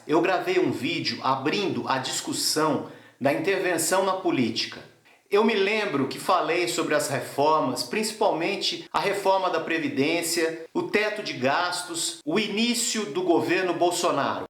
eu gravei um vídeo abrindo a discussão da intervenção na política. Eu me lembro que falei sobre as reformas, principalmente a reforma da Previdência, o teto de gastos, o início do governo Bolsonaro.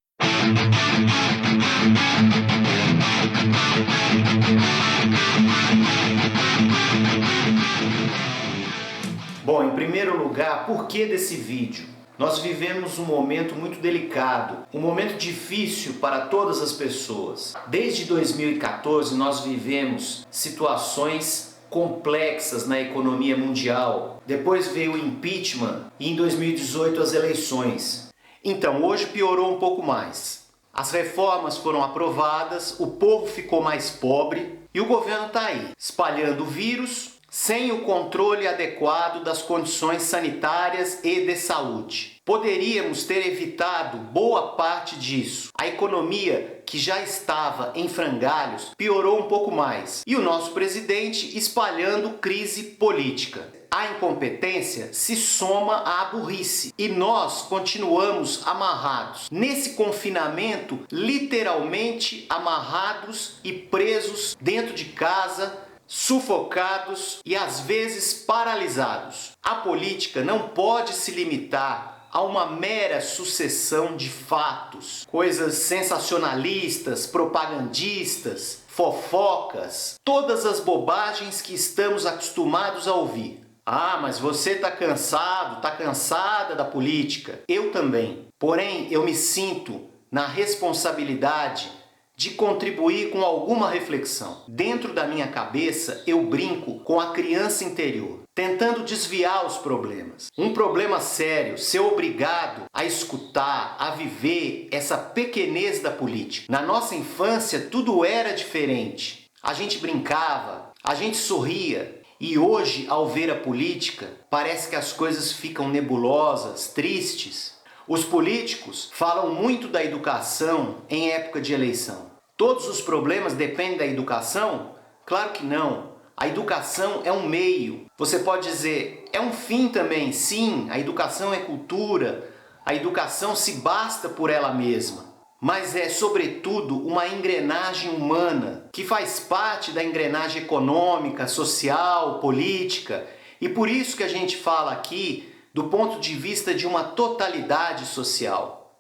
Bom, em primeiro lugar, por que desse vídeo? Nós vivemos um momento muito delicado, um momento difícil para todas as pessoas. Desde 2014 nós vivemos situações complexas na economia mundial. Depois veio o impeachment e em 2018 as eleições. Então hoje piorou um pouco mais. As reformas foram aprovadas, o povo ficou mais pobre e o governo está aí, espalhando o vírus, sem o controle adequado das condições sanitárias e de saúde. Poderíamos ter evitado boa parte disso. A economia, que já estava em frangalhos, piorou um pouco mais. E o nosso presidente espalhando crise política. A incompetência se soma à burrice e nós continuamos amarrados. Nesse confinamento, literalmente amarrados e presos dentro de casa, sufocados e às vezes paralisados. A política não pode se limitar a uma mera sucessão de fatos, coisas sensacionalistas, propagandistas, fofocas, todas as bobagens que estamos acostumados a ouvir. Ah, mas você está cansado, está cansada da política. Eu também. Porém, eu me sinto na responsabilidade de contribuir com alguma reflexão. Dentro da minha cabeça, eu brinco com a criança interior, tentando desviar os problemas. Um problema sério, ser obrigado a escutar, a viver essa pequenez da política. Na nossa infância, tudo era diferente. A gente brincava, a gente sorria. E hoje, ao ver a política, parece que as coisas ficam nebulosas, tristes. Os políticos falam muito da educação em época de eleição. Todos os problemas dependem da educação? Claro que não. A educação é um meio. Você pode dizer, é um fim também. Sim, a educação é cultura. A educação se basta por ela mesma. Mas é, sobretudo, uma engrenagem humana que faz parte da engrenagem econômica, social, política. E por isso que a gente fala aqui do ponto de vista de uma totalidade social.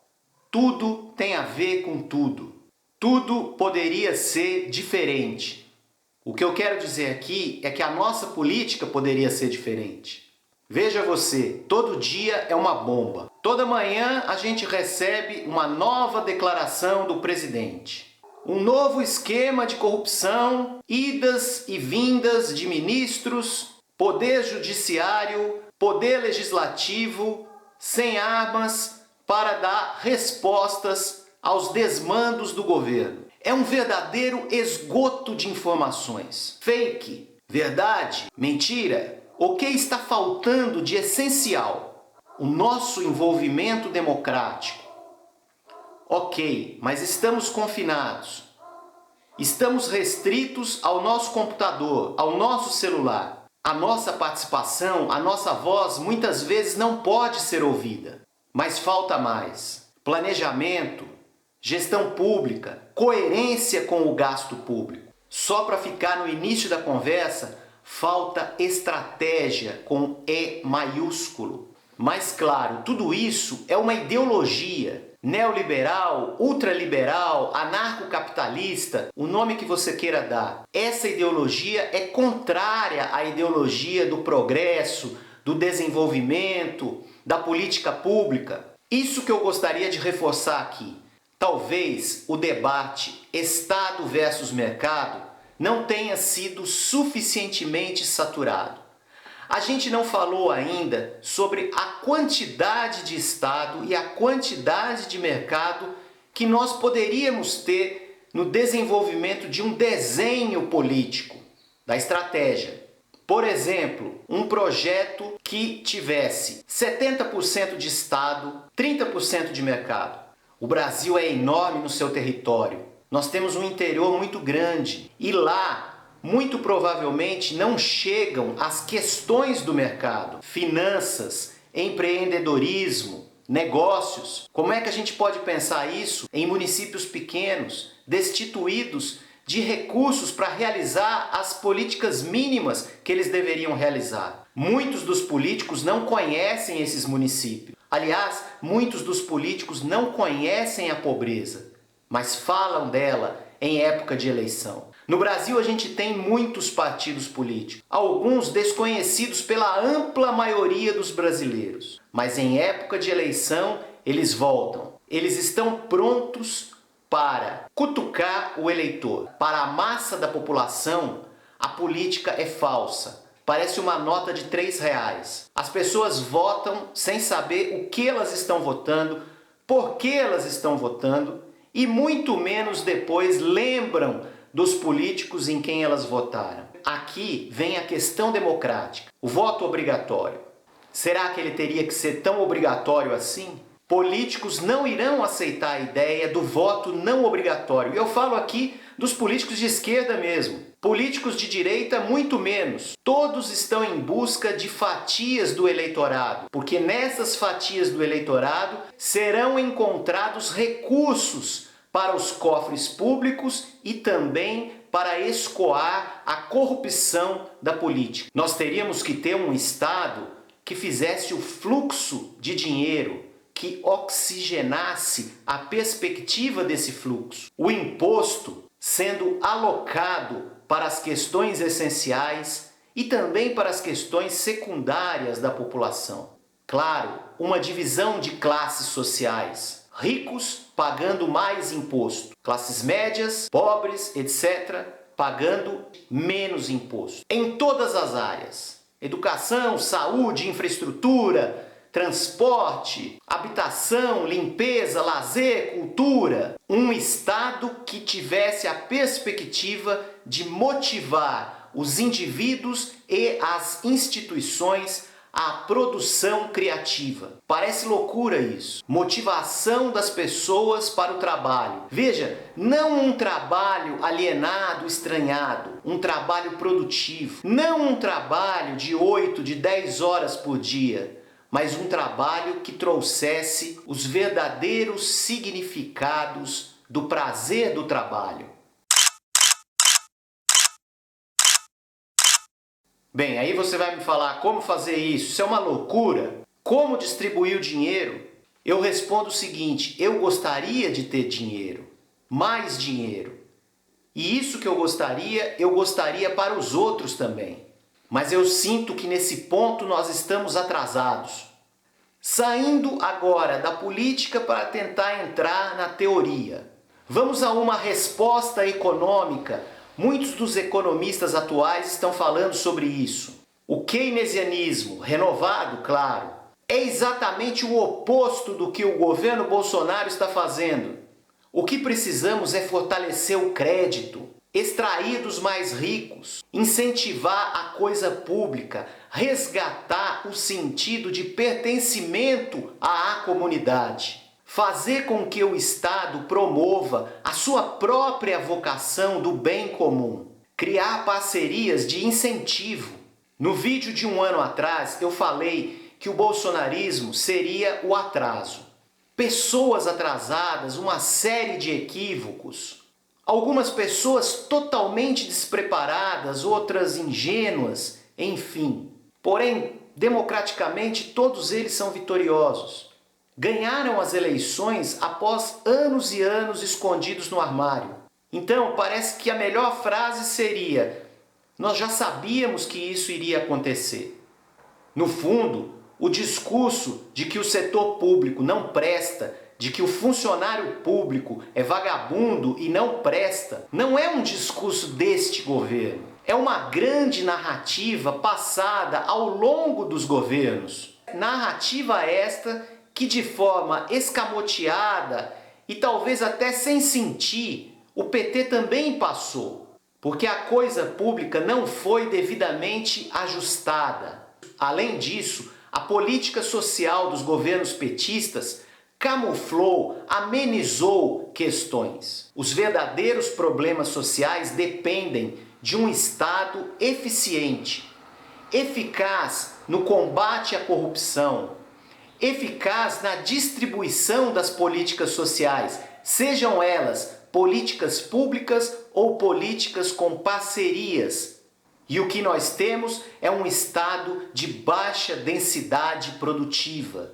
Tudo tem a ver com tudo. Tudo poderia ser diferente. O que eu quero dizer aqui é que a nossa política poderia ser diferente. Veja você, todo dia é uma bomba. Toda manhã a gente recebe uma nova declaração do presidente. Um novo esquema de corrupção, idas e vindas de ministros, poder judiciário, poder legislativo, sem armas para dar respostas aos desmandos do governo. É um verdadeiro esgoto de informações. Fake, verdade, mentira. O que está faltando de essencial? O nosso envolvimento democrático. Ok, mas estamos confinados. Estamos restritos ao nosso computador, ao nosso celular. A nossa participação, a nossa voz, muitas vezes não pode ser ouvida. Mas falta mais. Planejamento, gestão pública, coerência com o gasto público. Só para ficar no início da conversa, falta estratégia com E maiúsculo. Mas claro, tudo isso é uma ideologia neoliberal, ultraliberal, anarcocapitalista, o nome que você queira dar. Essa ideologia é contrária à ideologia do progresso, do desenvolvimento, da política pública. Isso que eu gostaria de reforçar aqui. Talvez o debate Estado versus mercado não tenha sido suficientemente saturado. A gente não falou ainda sobre a quantidade de Estado e a quantidade de mercado que nós poderíamos ter no desenvolvimento de um desenho político, da estratégia. Por exemplo, um projeto que tivesse 70% de Estado, 30% de mercado. O Brasil é enorme no seu território. Nós temos um interior muito grande e lá muito provavelmente não chegam as questões do mercado, finanças, empreendedorismo, negócios. Como é que a gente pode pensar isso em municípios pequenos, destituídos de recursos para realizar as políticas mínimas que eles deveriam realizar? Muitos dos políticos não conhecem esses municípios. Aliás, muitos dos políticos não conhecem a pobreza, mas falam dela em época de eleição. No Brasil, a gente tem muitos partidos políticos, alguns desconhecidos pela ampla maioria dos brasileiros. Mas em época de eleição, eles voltam. Eles estão prontos para cutucar o eleitor. Para a massa da população, a política é falsa. Parece uma nota de R$3. As pessoas votam sem saber o que elas estão votando, por que elas estão votando e muito menos depois lembram dos políticos em quem elas votaram. Aqui vem a questão democrática. O voto obrigatório. Será que ele teria que ser tão obrigatório assim? Políticos não irão aceitar a ideia do voto não obrigatório. E eu falo aqui dos políticos de esquerda mesmo. Políticos de direita, muito menos. Todos estão em busca de fatias do eleitorado, porque nessas fatias do eleitorado serão encontrados recursos para os cofres públicos e também para escoar a corrupção da política. Nós teríamos que ter um Estado que fizesse o fluxo de dinheiro, que oxigenasse a perspectiva desse fluxo. O imposto sendo alocado para as questões essenciais e também para as questões secundárias da população. Claro, uma divisão de classes sociais. Ricos pagando mais imposto. Classes médias, pobres, etc., pagando menos imposto. Em todas as áreas. Educação, saúde, infraestrutura, transporte, habitação, limpeza, lazer, cultura. Um Estado que tivesse a perspectiva de motivar os indivíduos e as instituições à produção criativa. Parece loucura isso. Motivação das pessoas para o trabalho. Veja, não um trabalho alienado, estranhado, um trabalho produtivo. Não um trabalho de 8, de 10 horas por dia, mas um trabalho que trouxesse os verdadeiros significados do prazer do trabalho. Bem, aí você vai me falar como fazer isso? Isso é uma loucura? Como distribuir o dinheiro? Eu respondo o seguinte: eu gostaria de ter dinheiro, mais dinheiro. E isso que eu gostaria para os outros também. Mas eu sinto que nesse ponto nós estamos atrasados. Saindo agora da política para tentar entrar na teoria. Vamos a uma resposta econômica. Muitos dos economistas atuais estão falando sobre isso. O keynesianismo, renovado, claro, é exatamente o oposto do que o governo Bolsonaro está fazendo. O que precisamos é fortalecer o crédito, extrair dos mais ricos, incentivar a coisa pública, resgatar o sentido de pertencimento à comunidade. Fazer com que o Estado promova a sua própria vocação do bem comum. Criar parcerias de incentivo. No vídeo de um ano atrás, eu falei que o bolsonarismo seria o atraso. Pessoas atrasadas, uma série de equívocos. Algumas pessoas totalmente despreparadas, outras ingênuas, enfim. Porém, democraticamente, todos eles são vitoriosos. Ganharam as eleições após anos e anos escondidos no armário. Então, parece que a melhor frase seria: nós já sabíamos que isso iria acontecer. No fundo, o discurso de que o setor público não presta, de que o funcionário público é vagabundo e não presta, não é um discurso deste governo. É uma grande narrativa passada ao longo dos governos. Narrativa esta que de forma escamoteada e talvez até sem sentir, o PT também passou, porque a coisa pública não foi devidamente ajustada. Além disso, a política social dos governos petistas camuflou, amenizou questões. Os verdadeiros problemas sociais dependem de um Estado eficiente, eficaz no combate à corrupção, eficaz na distribuição das políticas sociais, sejam elas políticas públicas ou políticas com parcerias. E o que nós temos é um estado de baixa densidade produtiva,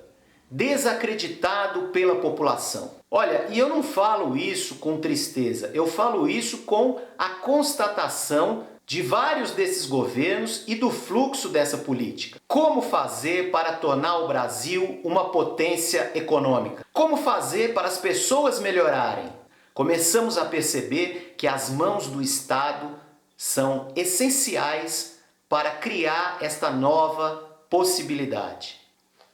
desacreditado pela população. Olha, e eu não falo isso com tristeza, eu falo isso com a constatação de vários desses governos e do fluxo dessa política. Como fazer para tornar o Brasil uma potência econômica? Como fazer para as pessoas melhorarem? Começamos a perceber que as mãos do Estado são essenciais para criar esta nova possibilidade.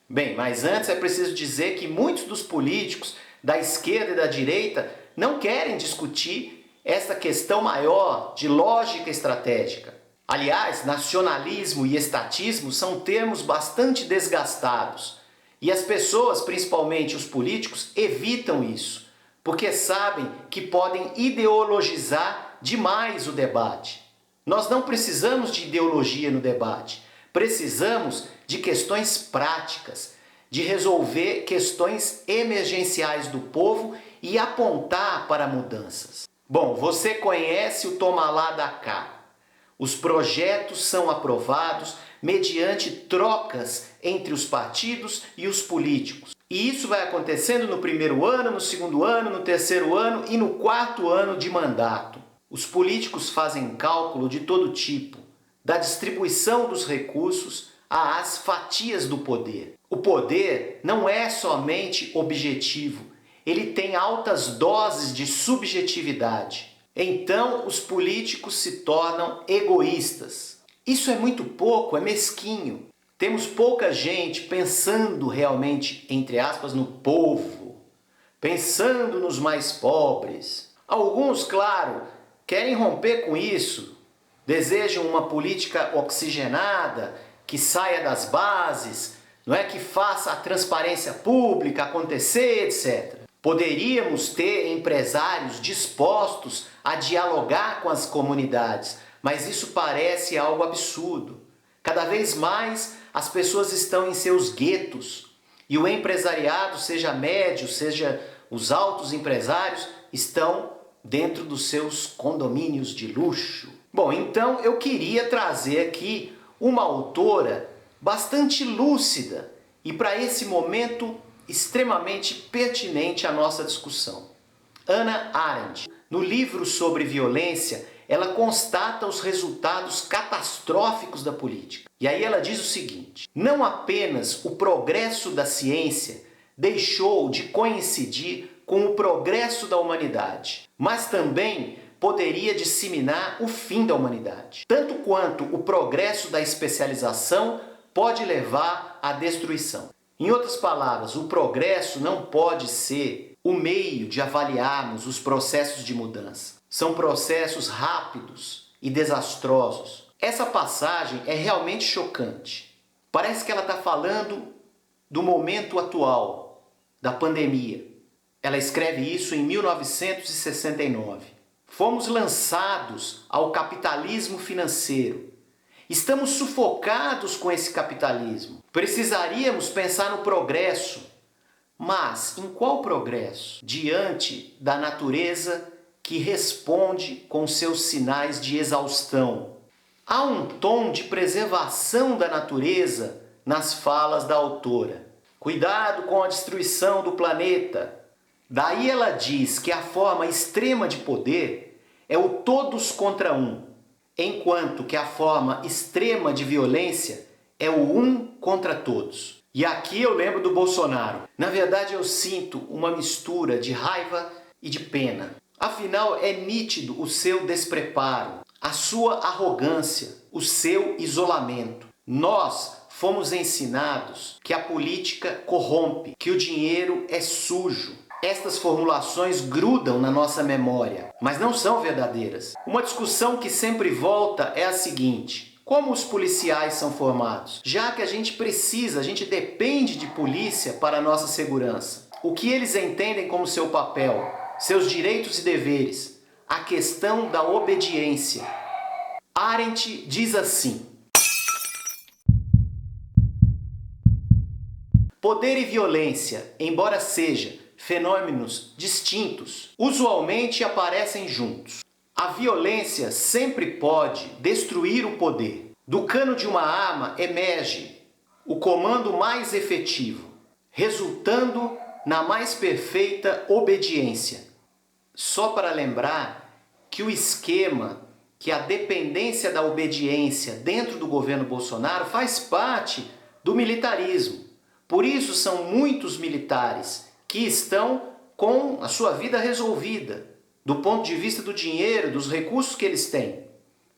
Bem, mas antes é preciso dizer que muitos dos políticos da esquerda e da direita não querem discutir essa questão maior de lógica estratégica. Aliás, nacionalismo e estatismo são termos bastante desgastados. E as pessoas, principalmente os políticos, evitam isso, porque sabem que podem ideologizar demais o debate. Nós não precisamos de ideologia no debate, precisamos de questões práticas, de resolver questões emergenciais do povo e apontar para mudanças. Bom, você conhece o toma lá da cá. Os projetos são aprovados mediante trocas entre os partidos e os políticos. E isso vai acontecendo no primeiro ano, no segundo ano, no terceiro ano e no quarto ano de mandato. Os políticos fazem cálculo de todo tipo, da distribuição dos recursos às fatias do poder. O poder não é somente objetivo, ele tem altas doses de subjetividade. Então, os políticos se tornam egoístas. Isso é muito pouco, é mesquinho. Temos pouca gente pensando realmente, entre aspas, no povo, pensando nos mais pobres. Alguns, claro, querem romper com isso, desejam uma política oxigenada, que saia das bases, não é, que faça a transparência pública acontecer, etc. Poderíamos ter empresários dispostos a dialogar com as comunidades, mas isso parece algo absurdo. Cada vez mais as pessoas estão em seus guetos e o empresariado, seja médio, seja os altos empresários, estão dentro dos seus condomínios de luxo. Bom, então eu queria trazer aqui uma autora bastante lúcida e para esse momento extremamente pertinente à nossa discussão. Hannah Arendt, no livro sobre violência, ela constata os resultados catastróficos da política. E aí ela diz o seguinte: não apenas o progresso da ciência deixou de coincidir com o progresso da humanidade, mas também poderia disseminar o fim da humanidade. Tanto quanto o progresso da especialização pode levar à destruição. Em outras palavras, o progresso não pode ser o meio de avaliarmos os processos de mudança. São processos rápidos e desastrosos. Essa passagem é realmente chocante. Parece que ela está falando do momento atual, da pandemia. Ela escreve isso em 1969. Fomos lançados ao capitalismo financeiro. Estamos sufocados com esse capitalismo. Precisaríamos pensar no progresso. Mas em qual progresso? Diante da natureza que responde com seus sinais de exaustão. Há um tom de preservação da natureza nas falas da autora. Cuidado com a destruição do planeta. Daí ela diz que a forma extrema de poder é o todos contra um, enquanto que a forma extrema de violência é o um contra todos. E aqui eu lembro do Bolsonaro. Na verdade, eu sinto uma mistura de raiva e de pena. Afinal, é nítido o seu despreparo, a sua arrogância, o seu isolamento. Nós fomos ensinados que a política corrompe, que o dinheiro é sujo. Estas formulações grudam na nossa memória, mas não são verdadeiras. Uma discussão que sempre volta é a seguinte: como os policiais são formados? Já que a gente depende de polícia para a nossa segurança. O que eles entendem como seu papel, seus direitos e deveres, a questão da obediência. Arendt diz assim: Poder e violência, embora sejam fenômenos distintos, usualmente aparecem juntos. A violência sempre pode destruir o poder. Do cano de uma arma emerge o comando mais efetivo, resultando na mais perfeita obediência. Só para lembrar que o esquema, que a dependência da obediência dentro do governo Bolsonaro faz parte do militarismo. Por isso são muitos militares que estão com a sua vida resolvida, do ponto de vista do dinheiro, dos recursos que eles têm.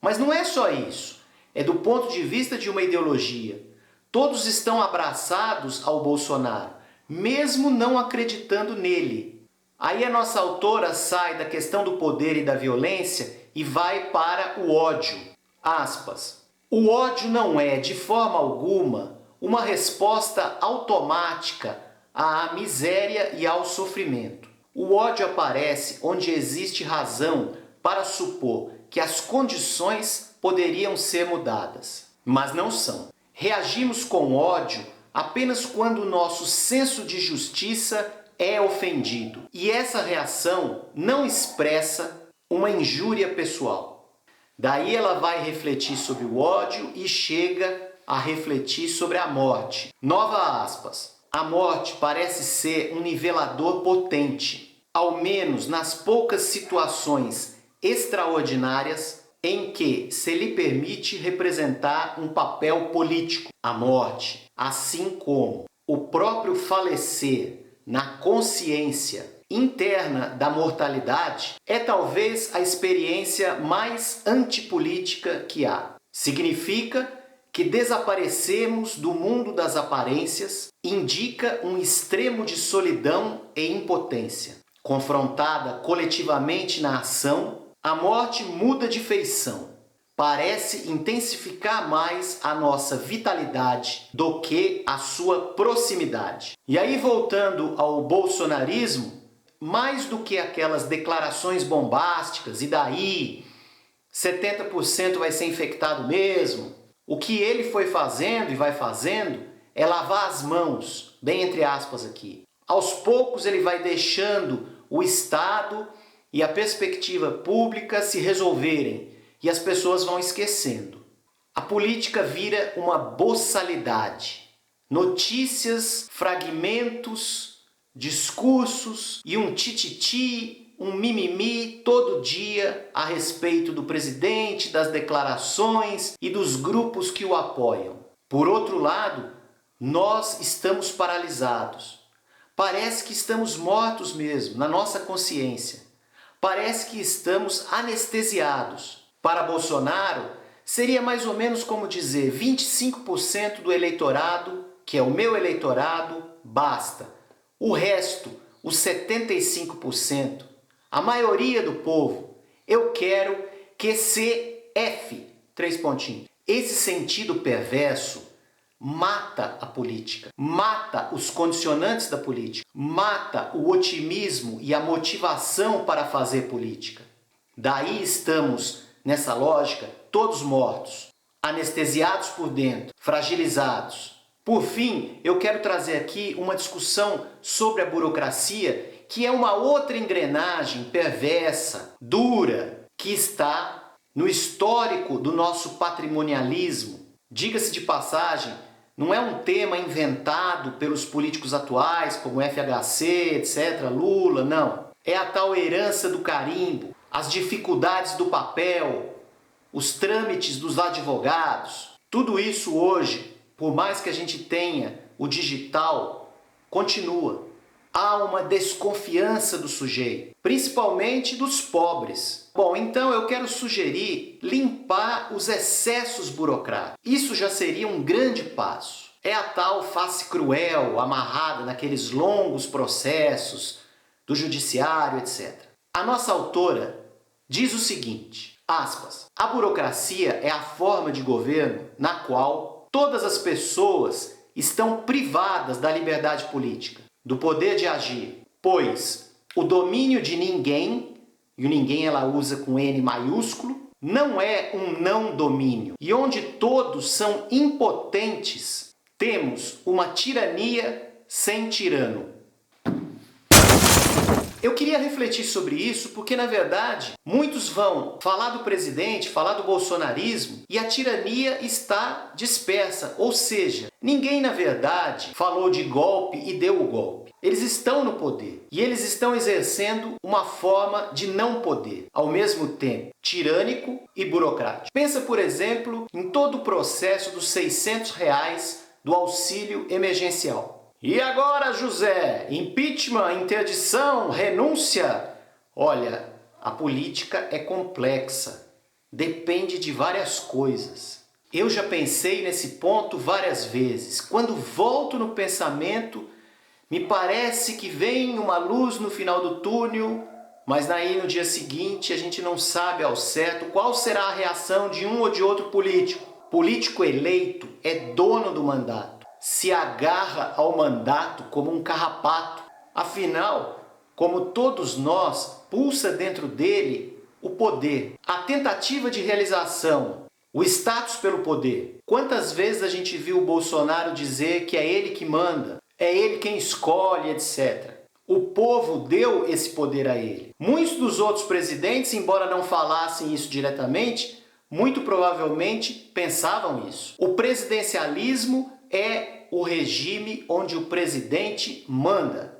Mas não é só isso, é do ponto de vista de uma ideologia. Todos estão abraçados ao Bolsonaro, mesmo não acreditando nele. Aí a nossa autora sai da questão do poder e da violência e vai para o ódio. Aspas. O ódio não é, de forma alguma, uma resposta automática à miséria e ao sofrimento. O ódio aparece onde existe razão para supor que as condições poderiam ser mudadas, mas não são. Reagimos com ódio apenas quando o nosso senso de justiça é ofendido, e essa reação não expressa uma injúria pessoal. Daí ela vai refletir sobre o ódio e chega a refletir sobre a morte. Nova aspas. A morte parece ser um nivelador potente, ao menos nas poucas situações extraordinárias em que se lhe permite representar um papel político. A morte, assim como o próprio falecer na consciência interna da mortalidade, é talvez a experiência mais antipolítica que há. Significa que desaparecemos do mundo das aparências, indica um extremo de solidão e impotência. Confrontada coletivamente na ação, a morte muda de feição. Parece intensificar mais a nossa vitalidade do que a sua proximidade. E aí, voltando ao bolsonarismo, mais do que aquelas declarações bombásticas, e daí 70% vai ser infectado mesmo, o que ele foi fazendo e vai fazendo é lavar as mãos, bem entre aspas aqui. Aos poucos ele vai deixando o Estado e a perspectiva pública se resolverem e as pessoas vão esquecendo. A política vira uma boçalidade. Notícias, fragmentos, discursos e um tititi, um mimimi todo dia a respeito do presidente, das declarações e dos grupos que o apoiam. Por outro lado, nós estamos paralisados. Parece que estamos mortos mesmo, na nossa consciência. Parece que estamos anestesiados. Para Bolsonaro, seria mais ou menos como dizer 25% do eleitorado, que é o meu eleitorado, basta. O resto, os 75%, a maioria do povo, eu quero que CF, 3 pontinhos. Esse sentido perverso mata a política, mata os condicionantes da política, mata o otimismo e a motivação para fazer política. Daí estamos, nessa lógica, todos mortos, anestesiados por dentro, fragilizados. Por fim, eu quero trazer aqui uma discussão sobre a burocracia, que é uma outra engrenagem perversa, dura, que está no histórico do nosso patrimonialismo. Diga-se de passagem, não é um tema inventado pelos políticos atuais, como FHC, etc., Lula, não. É a tal herança do carimbo, as dificuldades do papel, os trâmites dos advogados. Tudo isso hoje, por mais que a gente tenha o digital, continua. Há uma desconfiança do sujeito, principalmente dos pobres. Bom, então eu quero sugerir limpar os excessos burocráticos. Isso já seria um grande passo. É a tal face cruel, amarrada naqueles longos processos do judiciário, etc. A nossa autora diz o seguinte, aspas, a burocracia é a forma de governo na qual todas as pessoas estão privadas da liberdade política, do poder de agir, pois o domínio de ninguém, e o ninguém ela usa com N maiúsculo, não é um não domínio. E onde todos são impotentes, temos uma tirania sem tirano. Eu queria refletir sobre isso porque, na verdade, muitos vão falar do presidente, falar do bolsonarismo e a tirania está dispersa. Ou seja, ninguém, na verdade, falou de golpe e deu o golpe. Eles estão no poder e eles estão exercendo uma forma de não poder, ao mesmo tempo tirânico e burocrático. Pensa, por exemplo, em todo o processo dos R$ 600 do auxílio emergencial. E agora, José? Impeachment, interdição, renúncia? Olha, a política é complexa. Depende de várias coisas. Eu já pensei nesse ponto várias vezes. Quando volto no pensamento, me parece que vem uma luz no final do túnel, mas aí no dia seguinte a gente não sabe ao certo qual será a reação de um ou de outro político. Político eleito é dono do mandato. Se agarra ao mandato como um carrapato. Afinal, como todos nós, pulsa dentro dele o poder, a tentativa de realização, o status pelo poder. Quantas vezes a gente viu o Bolsonaro dizer que é ele que manda, é ele quem escolhe, etc. O povo deu esse poder a ele. Muitos dos outros presidentes, embora não falassem isso diretamente, muito provavelmente pensavam isso. O presidencialismo é o regime onde o presidente manda.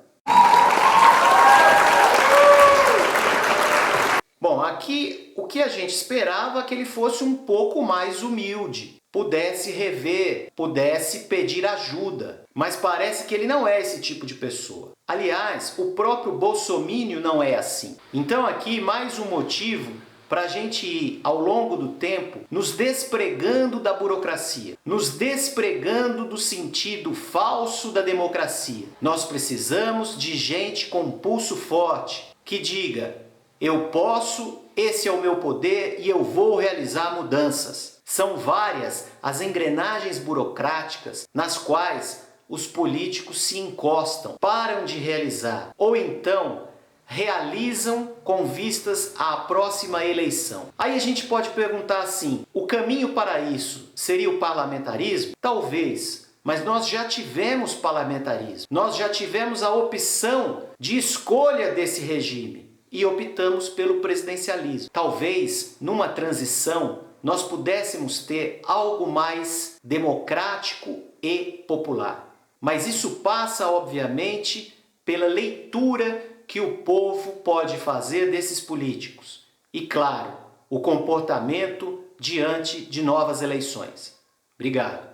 Bom, aqui o que a gente esperava é que ele fosse um pouco mais humilde, pudesse rever, pudesse pedir ajuda, mas parece que ele não é esse tipo de pessoa. Aliás, o próprio bolsomínio não é assim. Então aqui mais um motivo para a gente ir, ao longo do tempo, nos despregando da burocracia, nos despregando do sentido falso da democracia. Nós precisamos de gente com pulso forte, que diga: eu posso, esse é o meu poder e eu vou realizar mudanças. São várias as engrenagens burocráticas nas quais os políticos se encostam, param de realizar, ou então realizam com vistas à próxima eleição. Aí a gente pode perguntar assim: o caminho para isso seria o parlamentarismo? Talvez, mas nós já tivemos parlamentarismo. Nós já tivemos a opção de escolha desse regime e optamos pelo presidencialismo. Talvez, numa transição, nós pudéssemos ter algo mais democrático e popular. Mas isso passa, obviamente, pela leitura que o povo pode fazer desses políticos. E, claro, o comportamento diante de novas eleições. Obrigado.